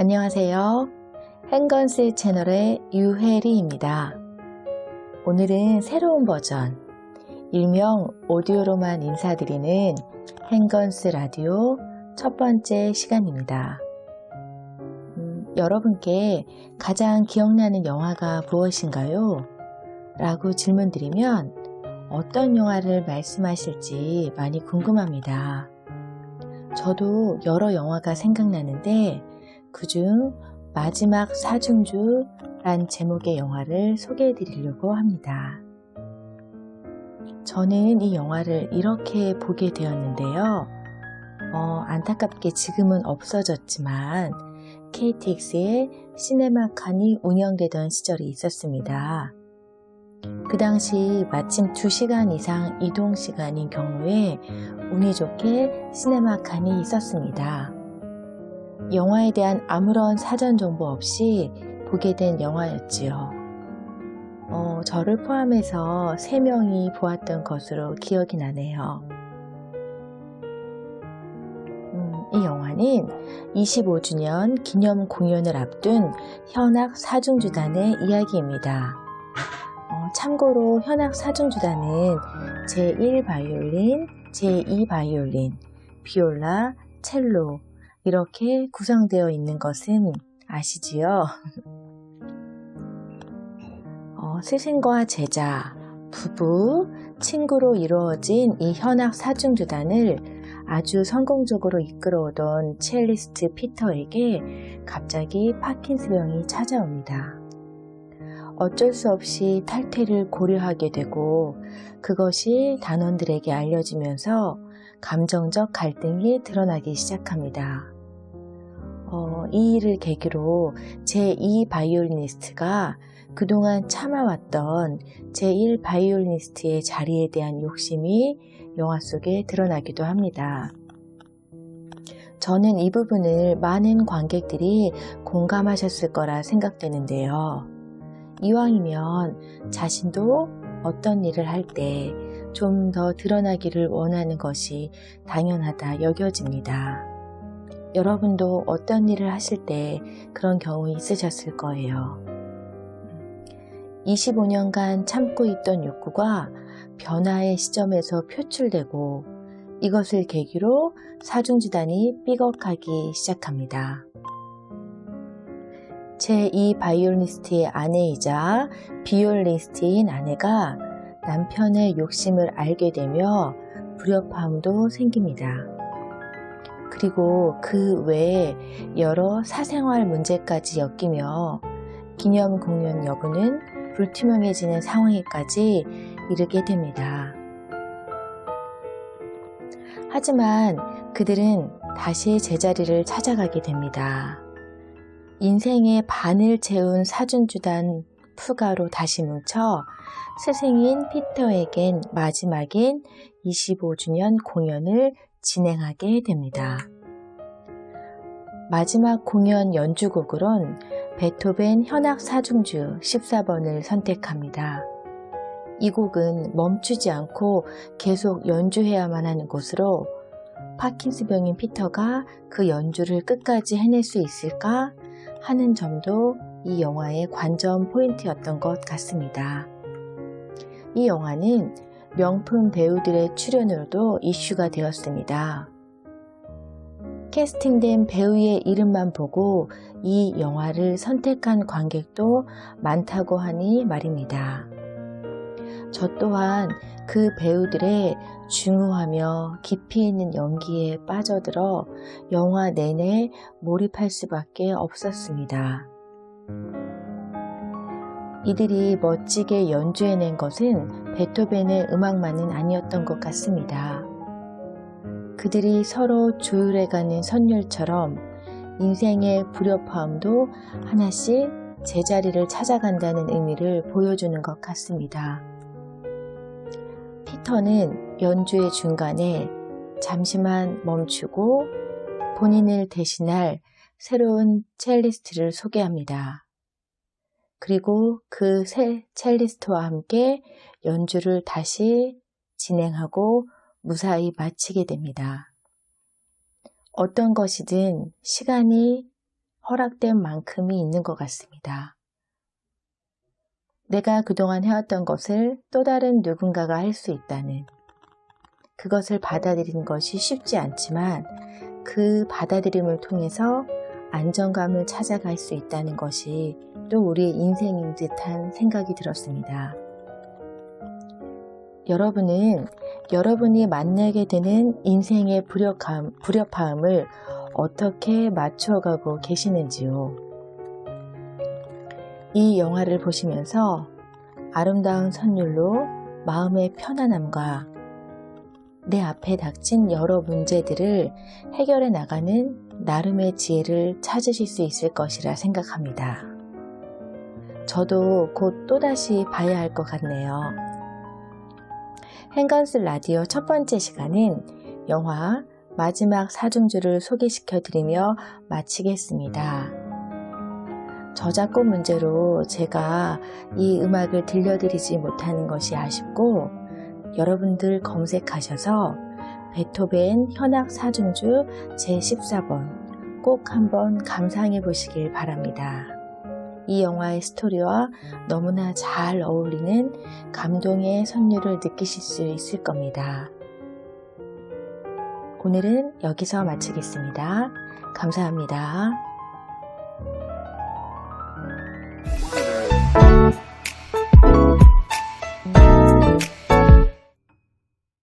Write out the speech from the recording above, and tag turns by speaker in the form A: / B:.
A: 안녕하세요. 행건스 채널의 유혜리입니다. 오늘은 새로운 버전, 일명 오디오로만 인사드리는 행건스 라디오 첫 번째 시간입니다. 여러분께 가장 기억나는 영화가 무엇인가요? 라고 질문드리면 어떤 영화를 말씀하실지 많이 궁금합니다. 저도 여러 영화가 생각나는데 그중 마지막 사중주란 제목의 영화를 소개해 드리려고 합니다. 저는 이 영화를 이렇게 보게 되었는데요. 안타깝게 지금은 없어졌지만 KTX의 시네마칸이 운영되던 시절이 있었습니다. 그 당시 마침 2시간 이상 이동 시간인 경우에 운이 좋게 시네마칸이 있었습니다. 영화에 대한 아무런 사전 정보 없이 보게 된 영화였지요. 저를 포함해서 3명이 보았던 것으로 기억이 나네요. 이 영화는 25주년 기념 공연을 앞둔 현악 사중주단의 이야기입니다. 참고로 현악 사중주단은 제1바이올린, 제2바이올린, 비올라, 첼로 이렇게 구성되어 있는 것은 아시지요? 스승과 제자, 부부, 친구로 이루어진 이 현악 사중주단을 아주 성공적으로 이끌어오던 첼리스트 피터에게 갑자기 파킨슨병이 찾아옵니다. 어쩔 수 없이 탈퇴를 고려하게 되고 그것이 단원들에게 알려지면서 감정적 갈등이 드러나기 시작합니다. 이 일을 계기로 제2바이올리니스트가 그동안 참아왔던 제1바이올리니스트의 자리에 대한 욕심이 영화 속에 드러나기도 합니다. 저는 이 부분을 많은 관객들이 공감하셨을 거라 생각되는데요. 이왕이면 자신도 어떤 일을 할 때 좀 더 드러나기를 원하는 것이 당연하다 여겨집니다. 여러분도 어떤 일을 하실 때 그런 경우 있으셨을 거예요. 25년간 참고 있던 욕구가 변화의 시점에서 표출되고 이것을 계기로 사중주단이 삐걱하기 시작합니다. 제2바이올리니스트의 아내이자 비올리니스트인 아내가 남편의 욕심을 알게 되며 불협화음도 생깁니다. 그리고 그 외에 여러 사생활 문제까지 엮이며 기념 공연 여부는 불투명해지는 상황에까지 이르게 됩니다. 하지만 그들은 다시 제자리를 찾아가게 됩니다. 인생의 반을 채운 사중주단 푸가로 다시 뭉쳐 스승인 피터에겐 마지막인 25주년 공연을 진행하게 됩니다. 마지막 공연 연주곡으론 베토벤 현악 사중주 14번을 선택합니다. 이 곡은 멈추지 않고 계속 연주해야만 하는 것으로 파킨슨병인 피터가 그 연주를 끝까지 해낼 수 있을까 하는 점도 이 영화의 관전 포인트였던 것 같습니다. 이 영화는 명품 배우들의 출연으로도 이슈가 되었습니다. 캐스팅된 배우의 이름만 보고 이 영화를 선택한 관객도 많다고 하니 말입니다. 저 또한 그 배우들의 중후하며 깊이 있는 연기에 빠져들어 영화 내내 몰입할 수밖에 없었습니다. 이들이 멋지게 연주해낸 것은 베토벤의 음악만은 아니었던 것 같습니다. 그들이 서로 조율해가는 선율처럼 인생의 불협화음도 하나씩 제자리를 찾아간다는 의미를 보여주는 것 같습니다. 피터는 연주의 중간에 잠시만 멈추고 본인을 대신할 새로운 첼리스트를 소개합니다. 그리고 그 새 첼리스트와 함께 연주를 다시 진행하고 무사히 마치게 됩니다. 어떤 것이든 시간이 허락된 만큼이 있는 것 같습니다. 내가 그동안 해왔던 것을 또 다른 누군가가 할 수 있다는, 그것을 받아들이는 것이 쉽지 않지만 그 받아들임을 통해서 안정감을 찾아갈 수 있다는 것이 또 우리의 인생인 듯한 생각이 들었습니다. 여러분은 여러분이 만나게 되는 인생의 불협화음을 어떻게 맞춰가고 계시는지요? 이 영화를 보시면서 아름다운 선율로 마음의 편안함과 내 앞에 닥친 여러 문제들을 해결해 나가는 나름의 지혜를 찾으실 수 있을 것이라 생각합니다. 저도 곧 또다시 봐야 할 것 같네요. 행건스 라디오 첫 번째 시간은 영화 마지막 사중주를 소개시켜 드리며 마치겠습니다. 저작권 문제로 제가 이 음악을 들려드리지 못하는 것이 아쉽고, 여러분들 검색하셔서 베토벤 현악 사중주 제14번 꼭 한번 감상해 보시길 바랍니다. 이 영화의 스토리와 너무나 잘 어울리는 감동의 선율을 느끼실 수 있을 겁니다. 오늘은 여기서 마치겠습니다. 감사합니다.